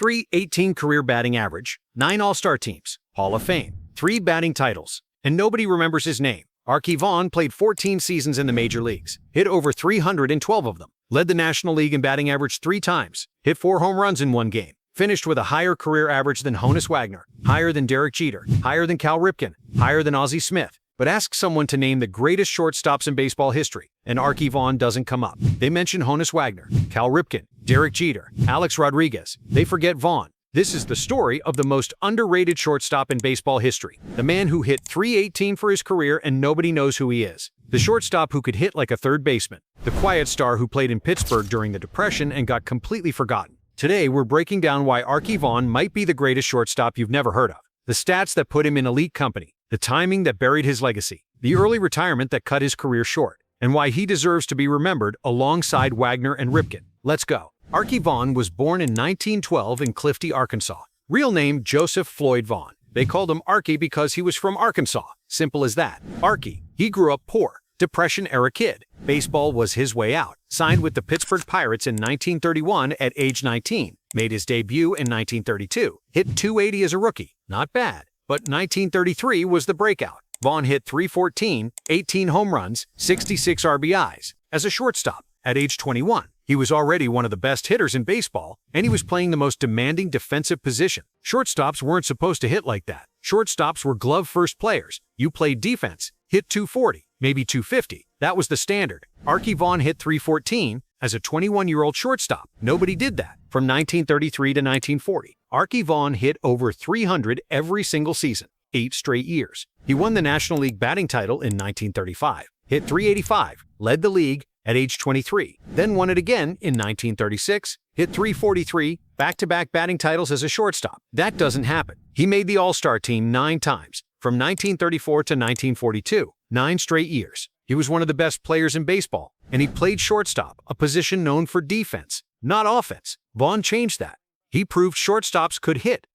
.318 career batting average, 9 All-Star teams, Hall of Fame, 3 batting titles, and nobody remembers his name. Arky Vaughan played 14 seasons in the major leagues, hit over 312 of them, led the National League in batting average 3 times, hit 4 home runs in 1 game, finished with a higher career average than Honus Wagner, higher than Derek Jeter, higher than Cal Ripken, higher than Ozzie Smith. But ask someone to name the greatest shortstops in baseball history, and Arky Vaughan doesn't come up. They mention Honus Wagner, Cal Ripken, Derek Jeter, Alex Rodriguez. They forget Vaughan. This is the story of the most underrated shortstop in baseball history. The man who hit .318 for his career and nobody knows who he is. The shortstop who could hit like a third baseman. The quiet star who played in Pittsburgh during the Depression and got completely forgotten. Today, we're breaking down why Arky Vaughan might be the greatest shortstop you've never heard of. The stats that put him in elite company. The timing that buried his legacy. The early retirement that cut his career short. And why he deserves to be remembered alongside Wagner and Ripken. Let's go. Arky Vaughan was born in 1912 in Clifty, Arkansas. Real name Joseph Floyd Vaughan. They called him Arky because he was from Arkansas. Simple as that. Arky. He grew up poor. Depression-era kid. Baseball was his way out. Signed with the Pittsburgh Pirates in 1931 at age 19. Made his debut in 1932. Hit .280 as a rookie. Not bad. But 1933 was the breakout. Vaughan hit .314, 18 home runs, 66 RBIs. As a shortstop, at age 21, he was already one of the best hitters in baseball, and he was playing the most demanding defensive position. Shortstops weren't supposed to hit like that. Shortstops were glove-first players. You played defense, hit .240, maybe .250. That was the standard. Arky Vaughan hit .314 as a 21-year-old shortstop. Nobody did that. From 1933 to 1940, Arky Vaughan hit over .300 every single season, 8 straight years. He won the National League batting title in 1935, hit .385, led the league at age 23, then won it again in 1936, hit .343, back-to-back batting titles as a shortstop. That doesn't happen. He made the All-Star team 9 times, from 1934 to 1942, 9 straight years. He was one of the best players in baseball, and he played shortstop, a position known for defense, not offense. Vaughan changed that. He proved shortstops could hit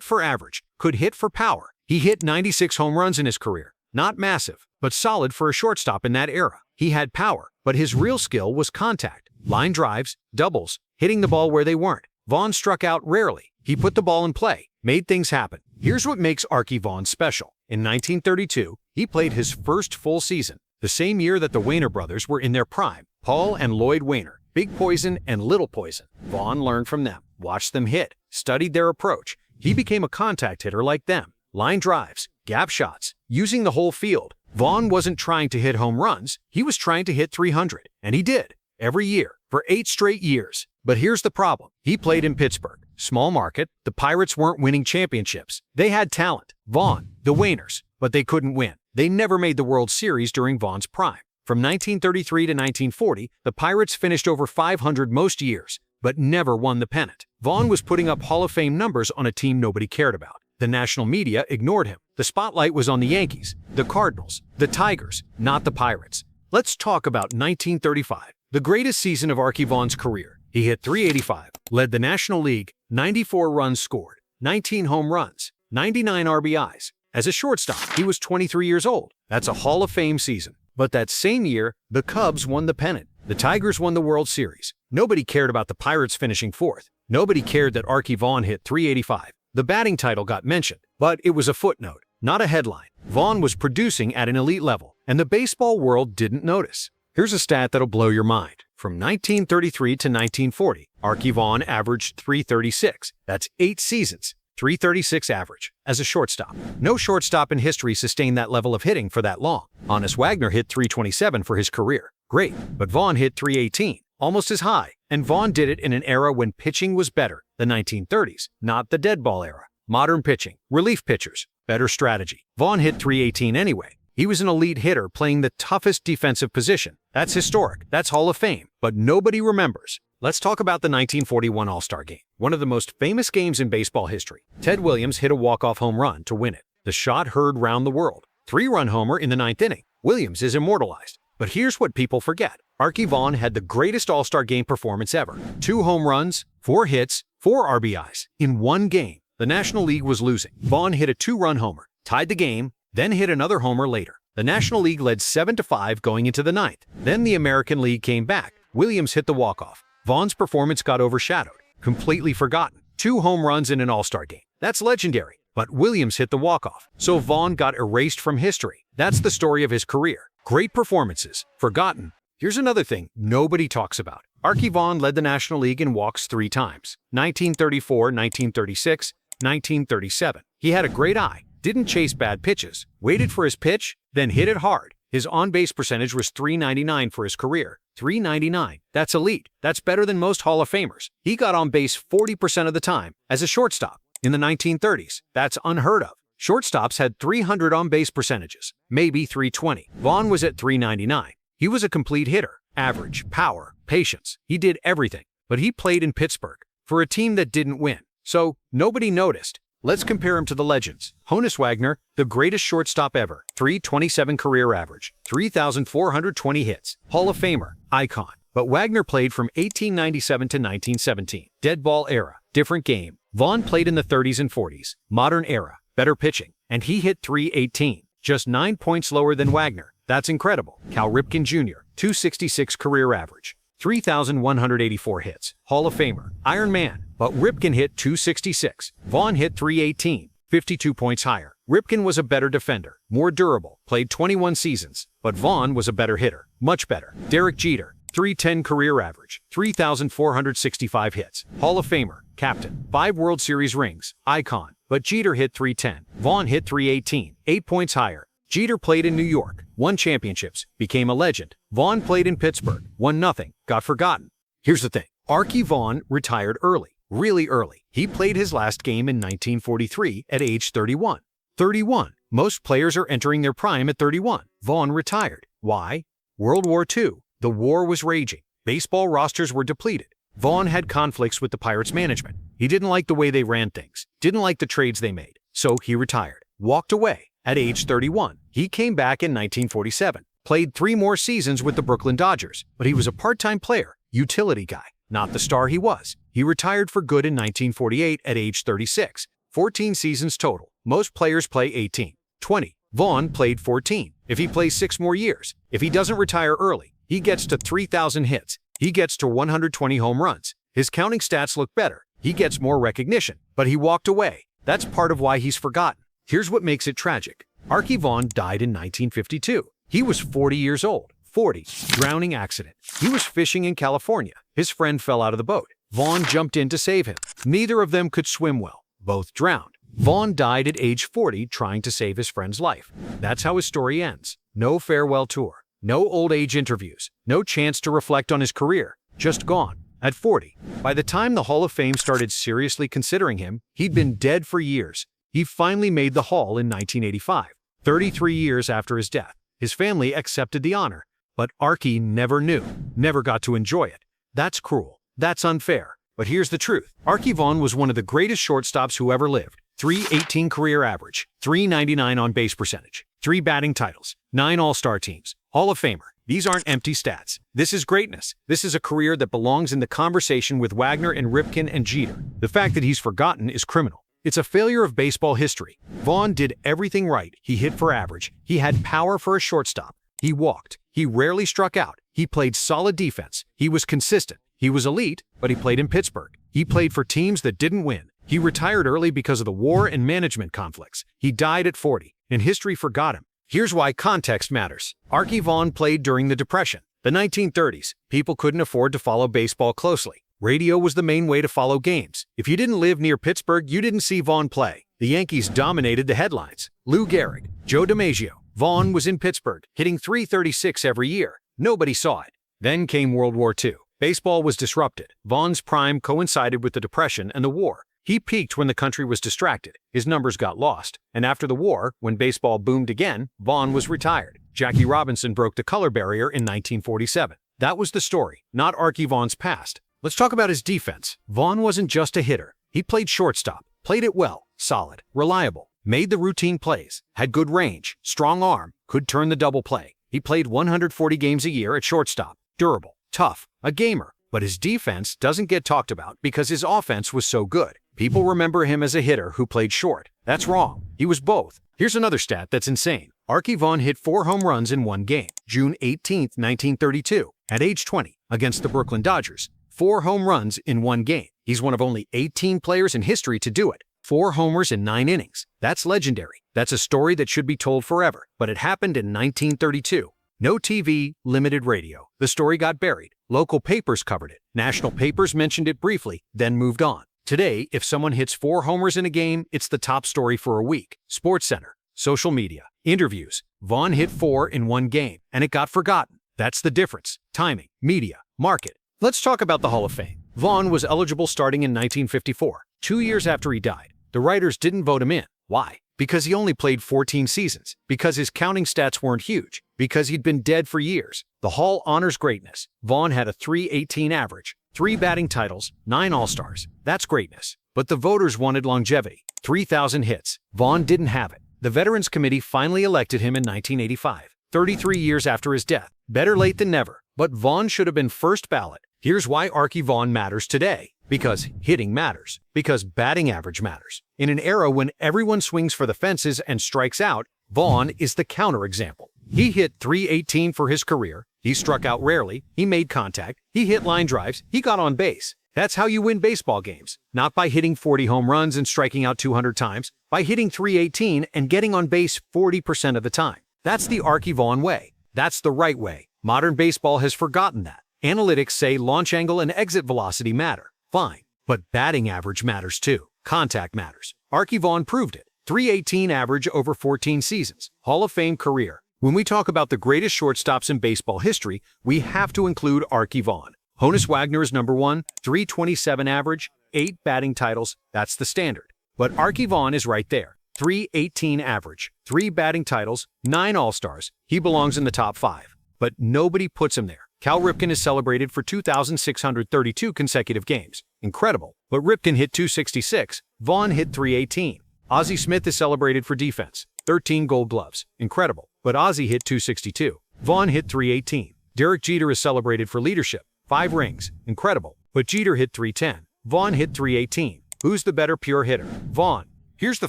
for average, could hit for power. He hit 96 home runs in his career. Not massive, but solid for a shortstop in that era. He had power, but his real skill was contact. Line drives, doubles, hitting the ball where they weren't. Vaughan struck out rarely. He put the ball in play, made things happen. Here's what makes Arky Vaughan special. In 1932, he played his first full season, the same year that the Wainer brothers were in their prime. Paul and Lloyd Wainer, Big Poison and Little Poison. Vaughan learned from them, watched them hit, studied their approach. He became a contact hitter like them. Line drives, gap shots, using the whole field. Vaughan wasn't trying to hit home runs, he was trying to hit .300, and he did, every year, for 8 straight years. But here's the problem. He played in Pittsburgh. Small market, the Pirates weren't winning championships. They had talent, Vaughan, the Wainers, but they couldn't win. They never made the World Series during Vaughan's prime. From 1933 to 1940, the Pirates finished over .500 most years, but never won the pennant. Vaughan was putting up Hall of Fame numbers on a team nobody cared about. The national media ignored him. The spotlight was on the Yankees, the Cardinals, the Tigers, not the Pirates. Let's talk about 1935, the greatest season of Arky Vaughan's career. He hit .385, led the National League, 94 runs scored, 19 home runs, 99 RBIs. As a shortstop, he was 23 years old. That's a Hall of Fame season. But that same year, the Cubs won the pennant. The Tigers won the World Series. Nobody cared about the Pirates finishing 4th. Nobody cared that Arky Vaughan hit .385. The batting title got mentioned, but it was a footnote, not a headline. Vaughan was producing at an elite level, and the baseball world didn't notice. Here's a stat that'll blow your mind. From 1933 to 1940, Arky Vaughan averaged .336. That's 8 seasons, .336 average, as a shortstop. No shortstop in history sustained that level of hitting for that long. Honus Wagner hit .327 for his career. Great, but Vaughan hit .318, almost as high, and Vaughan did it in an era when pitching was better, the 1930s, not the dead ball era. Modern pitching, relief pitchers, better strategy. Vaughan hit .318 anyway. He was an elite hitter playing the toughest defensive position. That's historic, that's Hall of Fame, but nobody remembers. Let's talk about the 1941 All-Star Game, one of the most famous games in baseball history. Ted Williams hit a walk-off home run to win it. The shot heard round the world. 3-run homer in the 9th inning. Williams is immortalized. But here's what people forget. Arky Vaughan had the greatest All-Star Game performance ever. 2 home runs, 4 hits, 4 RBIs in 1 game. The National League was losing. Vaughan hit a 2-run homer, tied the game, then hit another homer later. The National League led 7-5 going into the 9th. Then the American League came back. Williams hit the walk-off. Vaughan's performance got overshadowed, completely forgotten. 2 home runs in an All-Star game. That's legendary. But Williams hit the walk-off, so Vaughan got erased from history. That's the story of his career. Great performances, forgotten. Here's another thing nobody talks about. Arky Vaughan led the National League in walks 3 times, 1934, 1936, 1937. He had a great eye, didn't chase bad pitches, waited for his pitch, then hit it hard. His on-base percentage was .399 for his career. .399. That's elite. That's better than most Hall of Famers. He got on base 40% of the time as a shortstop. In the 1930s, that's unheard of. Shortstops had 300 on-base percentages, maybe 320. Vaughan was at .399. He was a complete hitter. Average, power, patience. He did everything. But he played in Pittsburgh for a team that didn't win. So nobody noticed. Let's compare him to the legends. Honus Wagner, the greatest shortstop ever. .327 career average. 3,420 hits. Hall of Famer. Icon. But Wagner played from 1897 to 1917. Dead ball era. Different game. Vaughan played in the 30s and 40s. Modern era. Better pitching. And he hit .318. Just 9 points lower than Wagner. That's incredible. Cal Ripken Jr. .266 career average. 3,184 hits. Hall of Famer. Iron Man. But Ripken hit .266. Vaughan hit .318. 52 points higher. Ripken was a better defender. More durable. Played 21 seasons. But Vaughan was a better hitter. Much better. Derek Jeter. .310 career average. 3,465 hits. Hall of Famer. Captain. 5 World Series rings. Icon. But Jeter hit .310. Vaughan hit .318. 8 points higher. Jeter played in New York. Won championships. Became a legend. Vaughan played in Pittsburgh. Won nothing. Got forgotten. Here's the thing. Arky Vaughan retired early. Really early. He played his last game in 1943 at age 31. 31. Most players are entering their prime at 31. Vaughan retired. Why? World War II. The war was raging. Baseball rosters were depleted. Vaughan had conflicts with the Pirates management. He didn't like the way they ran things. Didn't like the trades they made. So he retired. Walked away. At age 31. He came back in 1947. Played 3 more seasons with the Brooklyn Dodgers. But he was a part-time player. Utility guy. Not the star he was. He retired for good in 1948 at age 36. 14 seasons total. Most players play 18. 20. Vaughan played 14. If he plays 6 more years, if he doesn't retire early, he gets to 3,000 hits. He gets to 120 home runs. His counting stats look better. He gets more recognition. But he walked away. That's part of why he's forgotten. Here's what makes it tragic. Arky Vaughan died in 1952. He was 40 years old. 40. Drowning accident. He was fishing in California. His friend fell out of the boat. Vaughan jumped in to save him. Neither of them could swim well. Both drowned. Vaughan died at age 40 trying to save his friend's life. That's how his story ends. No farewell tour. No old age interviews. No chance to reflect on his career. Just gone. At 40. By the time the Hall of Fame started seriously considering him, he'd been dead for years. He finally made the Hall in 1985, 33 years after his death. His family accepted the honor, but Arky never knew, never got to enjoy it. That's cruel. That's unfair. But here's the truth. Arky Vaughan was one of the greatest shortstops who ever lived. .318 career average, .399 on base percentage, 3 batting titles, 9 All-Star teams, Hall of Famer. These aren't empty stats. This is greatness. This is a career that belongs in the conversation with Wagner and Ripken and Jeter. The fact that he's forgotten is criminal. It's a failure of baseball history. Vaughan did everything right. He hit for average. He had power for a shortstop. He walked. He rarely struck out. He played solid defense. He was consistent. He was elite, but he played in Pittsburgh. He played for teams that didn't win. He retired early because of the war and management conflicts. He died at 40, and history forgot him. Here's why context matters. Arky Vaughan played during the Depression. The 1930s. People couldn't afford to follow baseball closely. Radio was the main way to follow games. If you didn't live near Pittsburgh, you didn't see Vaughan play. The Yankees dominated the headlines. Lou Gehrig, Joe DiMaggio. Vaughan was in Pittsburgh, hitting .336 every year. Nobody saw it. Then came World War II. Baseball was disrupted. Vaughan's prime coincided with the Depression and the war. He peaked when the country was distracted. His numbers got lost. And after the war, when baseball boomed again, Vaughan was retired. Jackie Robinson broke the color barrier in 1947. That was the story, not Arky Vaughan's past. Let's talk about his defense. Vaughan wasn't just a hitter. He played shortstop, played it well, solid, reliable, made the routine plays, had good range, strong arm, could turn the double play. He played 140 games a year at shortstop, durable, tough, a gamer. But his defense doesn't get talked about because his offense was so good. People remember him as a hitter who played short. That's wrong. He was both. Here's another stat that's insane. Arky Vaughan hit 4 home runs in one game, June 18, 1932, at age 20, against the Brooklyn Dodgers. 4 home runs in one game. He's one of only 18 players in history to do it. 4 homers in 9 innings. That's legendary. That's a story that should be told forever. But it happened in 1932. No TV, limited radio. The story got buried. Local papers covered it. National papers mentioned it briefly, then moved on. Today, if someone hits 4 homers in a game, it's the top story for a week. SportsCenter, social media, interviews. Vaughan hit 4 in one game, and it got forgotten. That's the difference. Timing, media, market. Let's talk about the Hall of Fame. Vaughan was eligible starting in 1954, 2 years after he died. The writers didn't vote him in. Why? Because he only played 14 seasons, because his counting stats weren't huge, because he'd been dead for years. The Hall honors greatness. Vaughan had a .318 average, 3 batting titles, 9 All-Stars. That's greatness. But the voters wanted longevity. 3,000 hits. Vaughan didn't have it. The Veterans Committee finally elected him in 1985, 33 years after his death. Better late than never, but Vaughan should have been first ballot. Here's why Arky Vaughan matters today. Because hitting matters. Because batting average matters. In an era when everyone swings for the fences and strikes out, Vaughan is the counterexample. He hit .318 for his career. He struck out rarely. He made contact. He hit line drives. He got on base. That's how you win baseball games. Not by hitting 40 home runs and striking out 200 times. By hitting .318 and getting on base 40% of the time. That's the Arky Vaughan way. That's the right way. Modern baseball has forgotten that. Analytics say launch angle and exit velocity matter. Fine. But batting average matters too. Contact matters. Arky Vaughan proved it. .318 average over 14 seasons. Hall of Fame career. When we talk about the greatest shortstops in baseball history, we have to include Arky Vaughan. Honus Wagner is number 1, .327 average, 8 batting titles. That's the standard. But Arky Vaughan is right there. .318 average, 3 batting titles, 9 All-Stars. He belongs in the top 5. But nobody puts him there. Cal Ripken is celebrated for 2,632 consecutive games. Incredible. But Ripken hit .266, Vaughan hit .318. Ozzie Smith is celebrated for defense. 13 gold gloves. Incredible. But Ozzie hit .262. Vaughan hit .318. Derek Jeter is celebrated for leadership. 5 rings. Incredible. But Jeter hit .310. Vaughan hit .318. Who's the better pure hitter? Vaughan. Here's the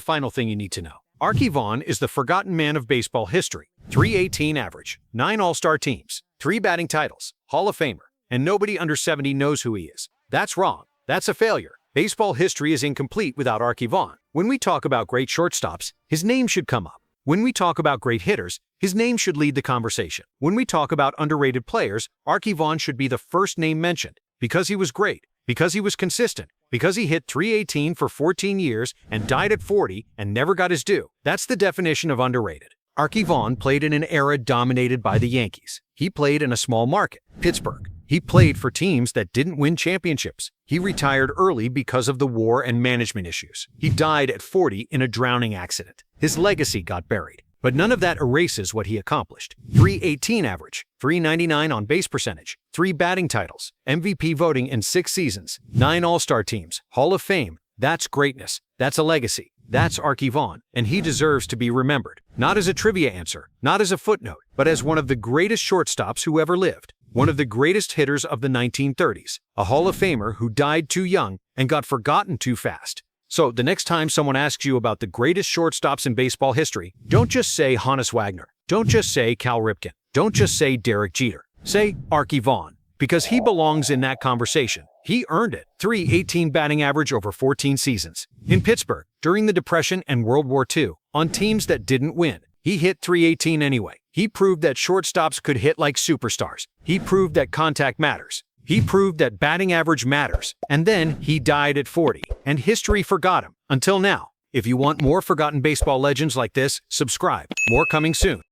final thing you need to know. Arky Vaughan is the forgotten man of baseball history. .318 average, 9 All-Star teams, 3 batting titles, Hall of Famer, and nobody under 70 knows who he is. That's wrong. That's a failure. Baseball history is incomplete without Arky Vaughan. When we talk about great shortstops, his name should come up. When we talk about great hitters, his name should lead the conversation. When we talk about underrated players, Arky Vaughan should be the first name mentioned. Because he was great, because he was consistent, because he hit .318 for 14 years and died at 40 and never got his due. That's the definition of underrated. Arky Vaughan played in an era dominated by the Yankees. He played in a small market, Pittsburgh. He played for teams that didn't win championships. He retired early because of the war and management issues. He died at 40 in a drowning accident. His legacy got buried. But none of that erases what he accomplished. .318 average, .399 on base percentage, 3 batting titles, MVP voting in 6 seasons, 9 All-Star teams, Hall of Fame. That's greatness. That's a legacy. That's Arky Vaughan, and he deserves to be remembered. Not as a trivia answer, not as a footnote, but as one of the greatest shortstops who ever lived. One of the greatest hitters of the 1930s. A Hall of Famer who died too young and got forgotten too fast. So the next time someone asks you about the greatest shortstops in baseball history, don't just say Honus Wagner. Don't just say Cal Ripken. Don't just say Derek Jeter. Say Arky Vaughan, because he belongs in that conversation. He earned it. .318 batting average over 14 seasons. In Pittsburgh, during the Depression and World War II, on teams that didn't win, he hit .318 anyway. He proved that shortstops could hit like superstars. He proved that contact matters. He proved that batting average matters. And then he died at 40, and history forgot him. Until now. If you want more forgotten baseball legends like this, subscribe. More coming soon.